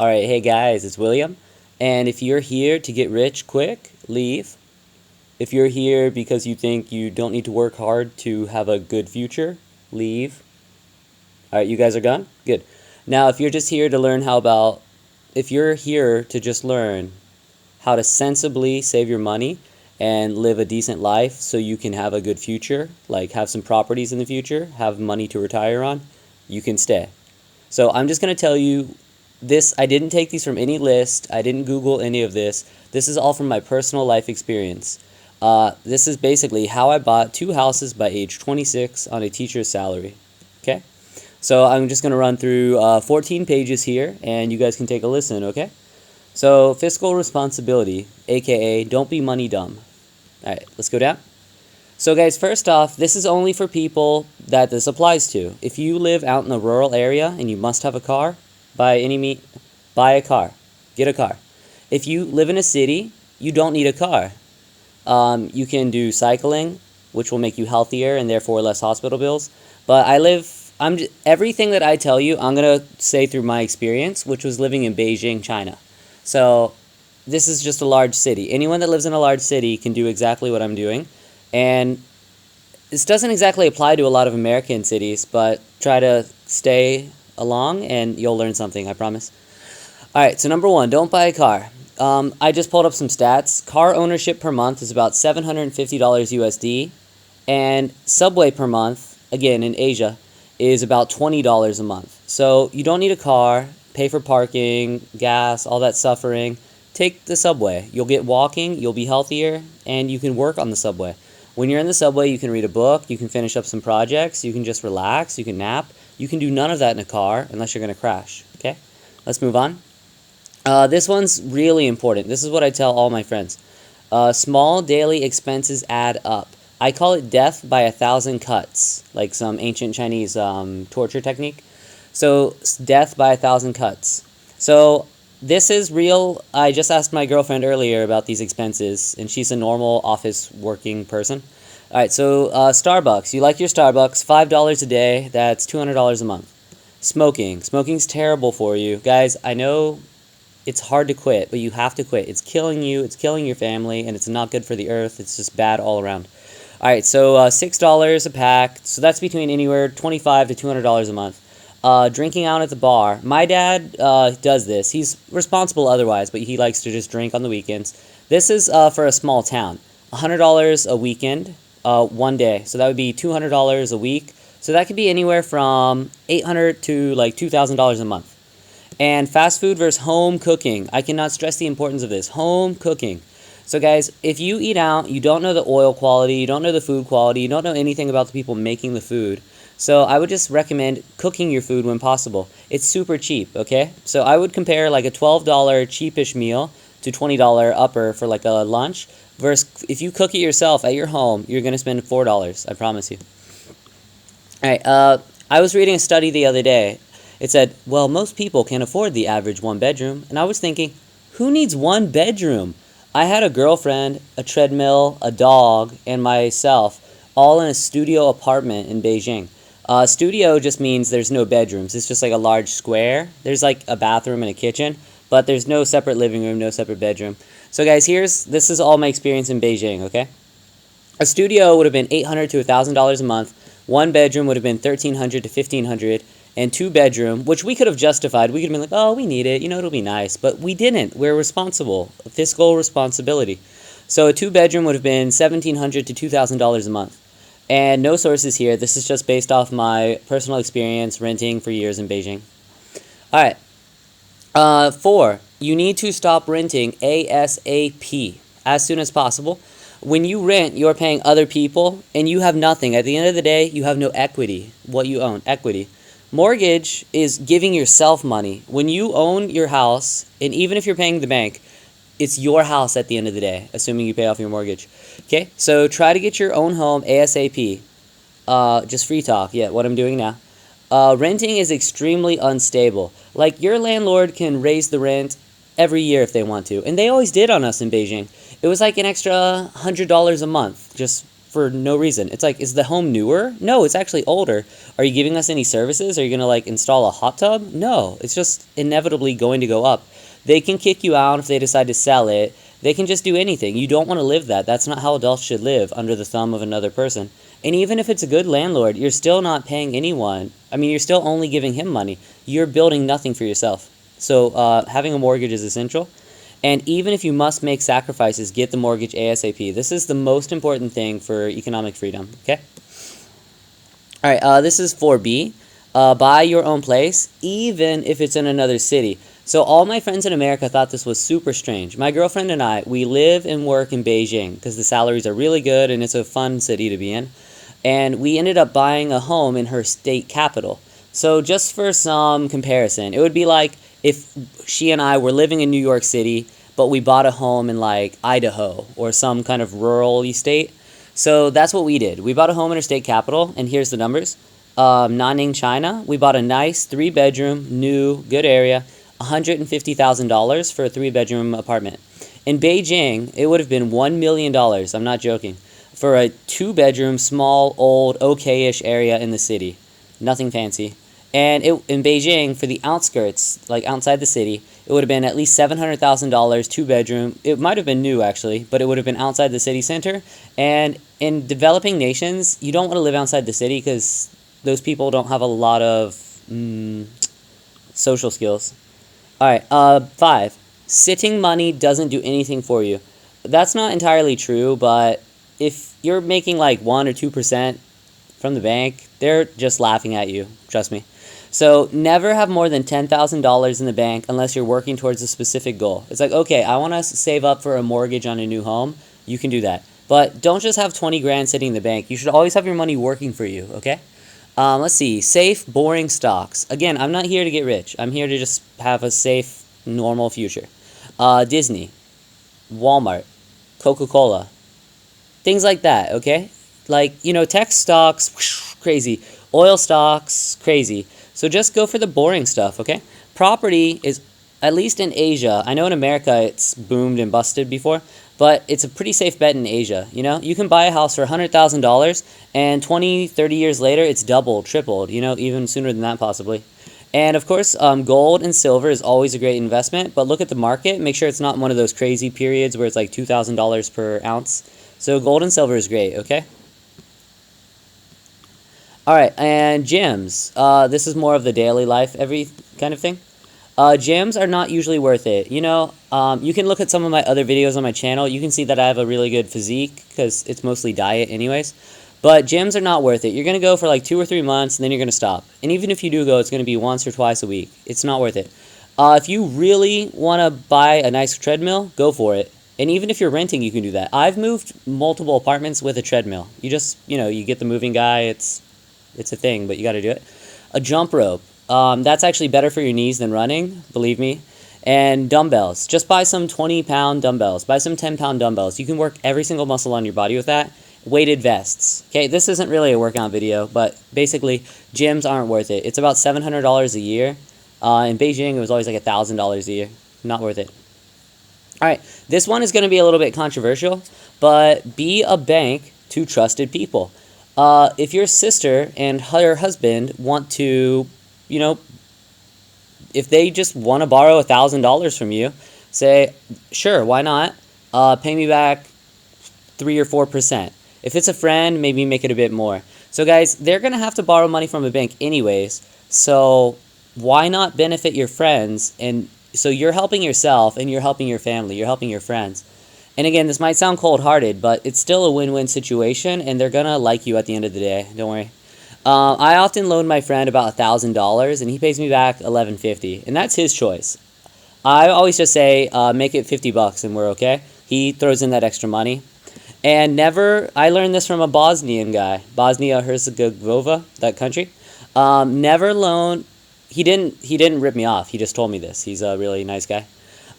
Alright, hey guys, it's William. And if you're here to get rich quick, leave. If you're here because you think you don't need to work hard to have a good future, leave. Alright, you guys are gone? Good. Now, if you're just here to learn if you're here to just learn how to sensibly save your money and live a decent life so you can have a good future, like have some properties in the future, have money to retire on, you can stay. So I'm just going to tell you this. I didn't take these from any list. I didn't Google any of this. This is all from my personal life experience. This is basically how I bought 2 houses by age 26 on a teacher's salary. Okay? So I'm just going to run through 14 pages here, and you guys can take a listen, okay? So fiscal responsibility, aka don't be money dumb. Alright, let's go down. So guys, first off, this is only for people that this applies to. If you live out in a rural area and you must have a car, buy a car. Get a car. If you live in a city, you don't need a car. You can do cycling, which will make you healthier and therefore less hospital bills. But everything that I tell you, I'm going to say through my experience, which was living in Beijing, China. So this is just a large city. Anyone that lives in a large city can do exactly what I'm doing. And this doesn't exactly apply to a lot of American cities, but try to stay along and you'll learn something, I promise. Alright, so number 1, don't buy a car. I just pulled up some stats. Car ownership per month is about $750 USD, and subway per month, again in Asia, is about $20 a month. So you don't need a car, pay for parking, gas, all that suffering. Take the subway. You'll get walking, you'll be healthier, and you can work on the subway. When you're in the subway, you can read a book, you can finish up some projects, you can just relax, you can nap. You can do none of that in a car unless you're going to crash, okay? Let's move on. This one's really important. This is what I tell all my friends. Small daily expenses add up. I call it death by 1,000 cuts, like some ancient Chinese torture technique. So, death by 1,000 cuts. So, this is real. I just asked my girlfriend earlier about these expenses, and she's a normal office working person. Alright, so Starbucks. You like your Starbucks, $5 a day, that's $200 a month. Smoking. Smoking's terrible for you. Guys, I know it's hard to quit, but you have to quit. It's killing you, it's killing your family, and it's not good for the earth. It's just bad all around. Alright, so $6 a pack, so that's between anywhere $25 to $200 a month. Drinking out at the bar. My dad does this. He's responsible otherwise, but he likes to just drink on the weekends. This is for a small town. $100 a weekend, one day. So that would be $200 a week. So that could be anywhere from $800 to like $2,000 a month. And fast food versus home cooking. I cannot stress the importance of this. Home cooking. So guys, if you eat out, you don't know the oil quality, you don't know the food quality, you don't know anything about the people making the food. So I would just recommend cooking your food when possible. It's super cheap, okay? So I would compare like a $12 cheapish meal to $20 upper for like a lunch. Versus if you cook it yourself at your home, you're going to spend $4, I promise you. Alright, I was reading a study the other day. It said, well, most people can't afford the average 1 bedroom. And I was thinking, who needs 1 bedroom? I had a girlfriend, a treadmill, a dog, and myself, all in a studio apartment in Beijing. Studio just means there's no bedrooms. It's just like a large square. There's like a bathroom and a kitchen, but there's no separate living room, no separate bedroom. So guys, this is all my experience in Beijing, okay? A studio would have been $800 to $1,000 a month. 1 bedroom would have been $1,300 to $1,500. And 2 bedroom, which we could have justified. We could have been like, oh, we need it. It'll be nice. But we didn't. We're responsible. Fiscal responsibility. So a 2 bedroom would have been $1,700 to $2,000 a month. And no sources here. This is just based off my personal experience renting for years in Beijing. Alright. 4. You need to stop renting ASAP. As soon as possible. When you rent, you're paying other people, and you have nothing. At the end of the day, you have no equity. What you own, equity. Mortgage is giving yourself money. When you own your house, and even if you're paying the bank, it's your house at the end of the day, assuming you pay off your mortgage. Okay, so try to get your own home ASAP. Just free talk, yeah, what I'm doing now. Renting is extremely unstable. Like, your landlord can raise the rent every year if they want to, and they always did on us in Beijing. It was like an extra $100 a month, just for no reason. It's like, is the home newer? No, it's actually older. Are you giving us any services? Are you going to like install a hot tub? No, it's just inevitably going to go up. They can kick you out if they decide to sell it. They can just do anything. You don't want to live that. That's not how adults should live, under the thumb of another person. And even if it's a good landlord, you're still not paying anyone. I mean, you're still only giving him money. You're building nothing for yourself. So having a mortgage is essential. And even if you must make sacrifices, get the mortgage ASAP. This is the most important thing for economic freedom, okay? All right, this is 4B. Buy your own place, even if it's in another city. So all my friends in America thought this was super strange. My girlfriend and I, we live and work in Beijing because the salaries are really good and it's a fun city to be in. And we ended up buying a home in her state capital. So just for some comparison, it would be like if she and I were living in New York City, but we bought a home in like Idaho or some kind of rural state. So that's what we did. We bought a home in her state capital, and here's the numbers. Nanning, China, we bought a nice 3-bedroom, new, good area, $150,000 for a 3-bedroom apartment. In Beijing, it would have been $1 million, I'm not joking, for a 2-bedroom, small, old, okay-ish area in the city. Nothing fancy. And in Beijing, for the outskirts, like outside the city, it would have been at least $700,000, 2-bedroom. It might have been new, actually, but it would have been outside the city center. And in developing nations, you don't want to live outside the city because those people don't have a lot of social skills. All right, 5. Sitting money doesn't do anything for you. That's not entirely true, but if you're making like 1 or 2% from the bank, they're just laughing at you, trust me. So never have more than $10,000 in the bank unless you're working towards a specific goal. It's like, okay, I want to save up for a mortgage on a new home. You can do that. But don't just have 20 grand sitting in the bank. You should always have your money working for you, okay? Let's see. Safe, boring stocks. Again, I'm not here to get rich. I'm here to just have a safe, normal future. Disney, Walmart, Coca-Cola, things like that, okay? Like, tech stocks, crazy. Oil stocks, crazy. So just go for the boring stuff, okay? Property is, at least in Asia, I know in America it's boomed and busted before, but it's a pretty safe bet in Asia, You can buy a house for $100,000, and 20, 30 years later, it's doubled, tripled, even sooner than that possibly. And of course, gold and silver is always a great investment, but look at the market. Make sure it's not one of those crazy periods where it's like $2,000 per ounce. So gold and silver is great, okay? All right, and gyms. This is more of the daily life, every kind of thing. Gyms are not usually worth it. You can look at some of my other videos on my channel. You can see that I have a really good physique because it's mostly diet anyways. But gyms are not worth it. You're going to go for like 2 or 3 months, and then you're going to stop. And even if you do go, it's going to be once or twice a week. It's not worth it. If you really want to buy a nice treadmill, go for it. And even if you're renting, you can do that. I've moved multiple apartments with a treadmill. You just, you get the moving guy. It's a thing, but you got to do it. A jump rope. That's actually better for your knees than running, believe me. And dumbbells. Just buy some 20-pound dumbbells. Buy some 10-pound dumbbells. You can work every single muscle on your body with that. Weighted vests. Okay, this isn't really a workout video, but basically, gyms aren't worth it. It's about $700 a year. In Beijing, it was always like $1,000 a year. Not worth it. All right, this one is going to be a little bit controversial, but be a bank to trusted people. If your sister and her husband want to, if they just want to borrow $1,000 from you, say, sure, why not? Pay me back 3 or 4%. If it's a friend, maybe make it a bit more. So guys, they're going to have to borrow money from a bank anyways, so why not benefit your friends? And so you're helping yourself, and you're helping your family, you're helping your friends. And again, this might sound cold-hearted, but it's still a win-win situation, and they're going to like you at the end of the day. Don't worry. I often loan my friend about $1,000, and he pays me back $11.50, and that's his choice. I always just say, make it $50 and we're okay. He throws in that extra money. And I learned this from a Bosnian guy, Bosnia-Herzegovina, that country. Never loan, he didn't rip me off, he just told me this. He's a really nice guy.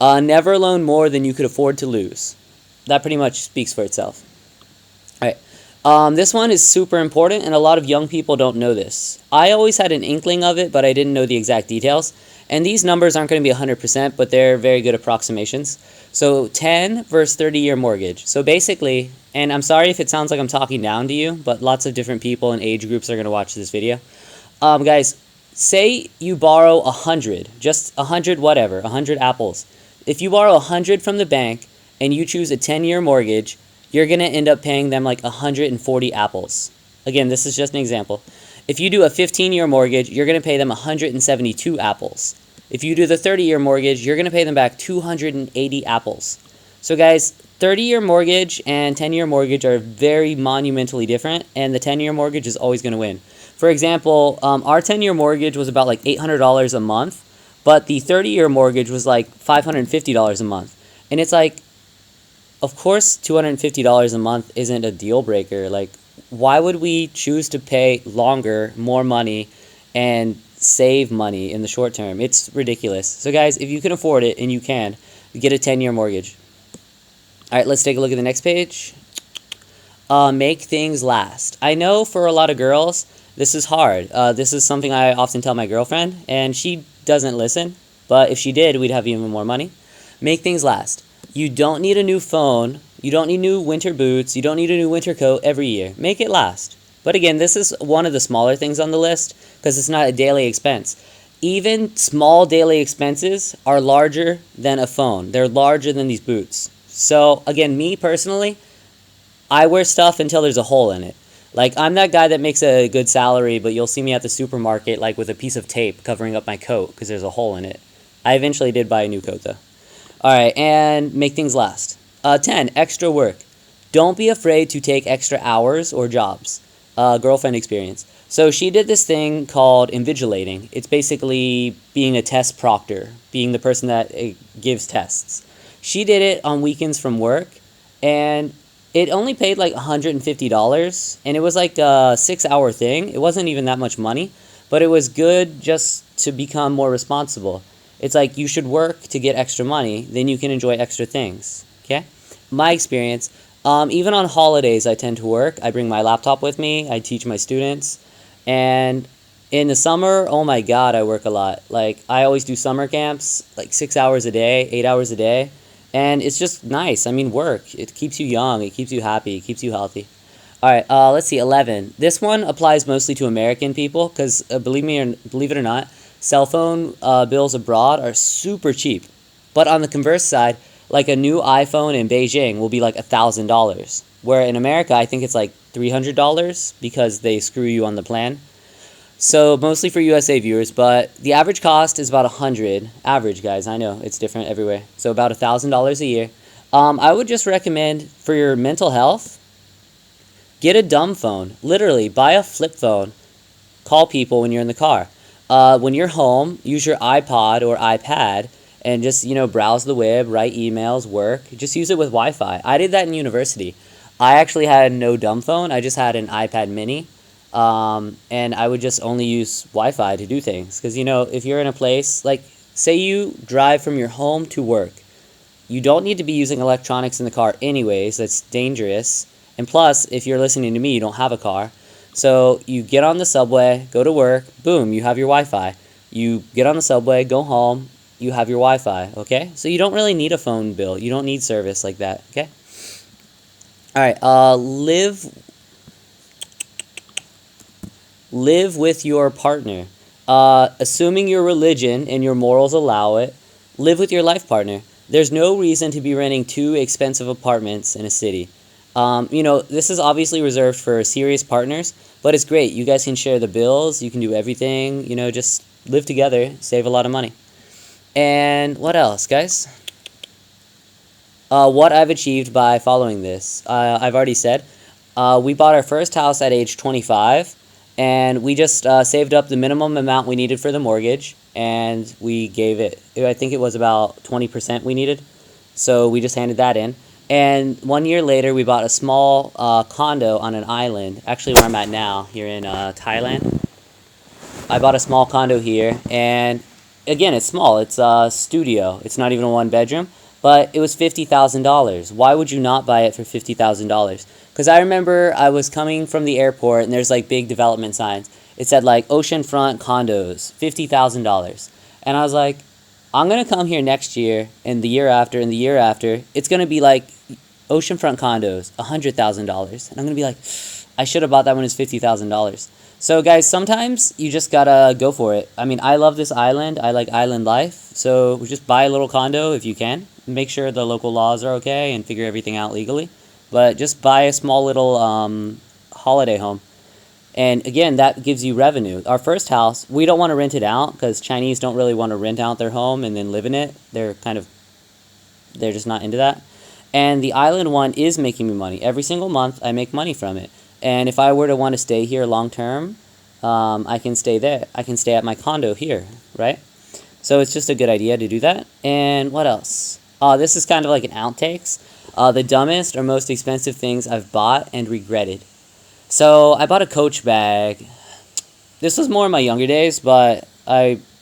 Never loan more than you could afford to lose. That pretty much speaks for itself. All right. This one is super important, and a lot of young people don't know this. I always had an inkling of it, but I didn't know the exact details. And these numbers aren't going to be 100%, but they're very good approximations. So 10 versus 30-year mortgage. So basically, and I'm sorry if it sounds like I'm talking down to you, but lots of different people and age groups are going to watch this video. Guys, say you borrow 100, just 100 whatever, 100 apples. If you borrow 100 from the bank and you choose a 10-year mortgage, you're going to end up paying them like 140 apples. Again, this is just an example. If you do a 15-year mortgage, you're going to pay them 172 apples. If you do the 30-year mortgage, you're going to pay them back 280 apples. So guys, 30-year mortgage and 10-year mortgage are very monumentally different, and the 10-year mortgage is always going to win. For example, our 10-year mortgage was about like $800 a month, but the 30-year mortgage was like $550 a month. And it's like, of course, $250 a month isn't a deal breaker. Like, why would we choose to pay longer, more money, and save money in the short term? It's ridiculous. So guys, if you can afford it, and you can, get a 10-year mortgage. All right, let's take a look at the next page. Make things last. I know for a lot of girls, this is hard. This is something I often tell my girlfriend, and she doesn't listen. But if she did, we'd have even more money. Make things last. You don't need a new phone. You don't need new winter boots. You don't need a new winter coat every year. Make it last. But again, this is one of the smaller things on the list because it's not a daily expense. Even small daily expenses are larger than a phone. They're larger than these boots. So again, me personally, I wear stuff until there's a hole in it. Like, I'm that guy that makes a good salary, but you'll see me at the supermarket like with a piece of tape covering up my coat because there's a hole in it. I eventually did buy a new coat though. Alright, and make things last. 10, extra work. Don't be afraid to take extra hours or jobs. Girlfriend experience. So she did this thing called invigilating. It's basically being a test proctor, being the person that gives tests. She did it on weekends from work, and it only paid like $150, and it was like a 6-hour thing. It wasn't even that much money, but it was good just to become more responsible. It's like you should work to get extra money, then you can enjoy extra things, okay? My experience, even on holidays I tend to work. I bring my laptop with me, I teach my students, and in the summer, oh my god, I work a lot. Like, I always do summer camps, like 6 hours a day, 8 hours a day, and it's just nice. I mean, work, it keeps you young, it keeps you happy, it keeps you healthy. Alright, let's see, 11. This one applies mostly to American people, because believe it or not, cell phone bills abroad are super cheap. But on the converse side, like a new iPhone in Beijing will be like $1,000. Where in America, I think it's like $300 because they screw you on the plan. So mostly for USA viewers, but the average cost is about $100. Average, guys, I know, it's different everywhere. So about $1,000 a year. I would just recommend for your mental health, get a dumb phone. Literally, buy a flip phone. Call people when you're in the car. When you're home, use your iPod or iPad and just, browse the web, write emails, work. Just use it with Wi-Fi. I did that in university. I actually had no dumb phone. I just had an iPad mini. And I would just only use Wi-Fi to do things. Because, if you're in a place, like, say you drive from your home to work. You don't need to be using electronics in the car anyways. That's dangerous. And plus, if you're listening to me, you don't have a car. So you get on the subway, go to work, boom, you have your Wi-Fi. You get on the subway, go home, you have your Wi-Fi, okay? So you don't really need a phone bill. You don't need service like that, okay? Alright, live with your partner. Assuming your religion and your morals allow it, live with your life partner. There's no reason to be renting 2 expensive apartments in a city. This is obviously reserved for serious partners, but it's great. You guys can share the bills, you can do everything, just live together, save a lot of money. And what else, guys? What I've achieved by following this. I've already said, we bought our first house at age 25, and we just saved up the minimum amount we needed for the mortgage, and we gave it, I think it was about 20% we needed, so we just handed that in. And 1 year later, we bought a small condo on an island, actually where I'm at now, here in Thailand. I bought a small condo here, and again, it's small. It's a studio. It's not even a 1-bedroom, but it was $50,000. Why would you not buy it for $50,000? Because I remember I was coming from the airport and there's like big development signs. It said like oceanfront condos, $50,000. And I was like, I'm going to come here next year and the year after and the year after. It's going to be like oceanfront condos, $100,000. And I'm going to be like, I should have bought that when it's $50,000. So guys, sometimes you just gotta go for it. I mean, I love this island. I like island life. So just buy a little condo if you can. Make sure the local laws are okay and figure everything out legally. But just buy a small little holiday home. And again, that gives you revenue. Our first house, we don't want to rent it out because Chinese don't really want to rent out their home and then live in it. They're just not into that. And the island one is making me money. Every single month, I make money from it. And if I were to want to stay here long term, I can stay there. I can stay at my condo here, right? So it's just a good idea to do that. And what else? This is kind of like an outtakes. The dumbest or most expensive things I've bought and regretted. So I bought a Coach bag. This was more in my younger days, but I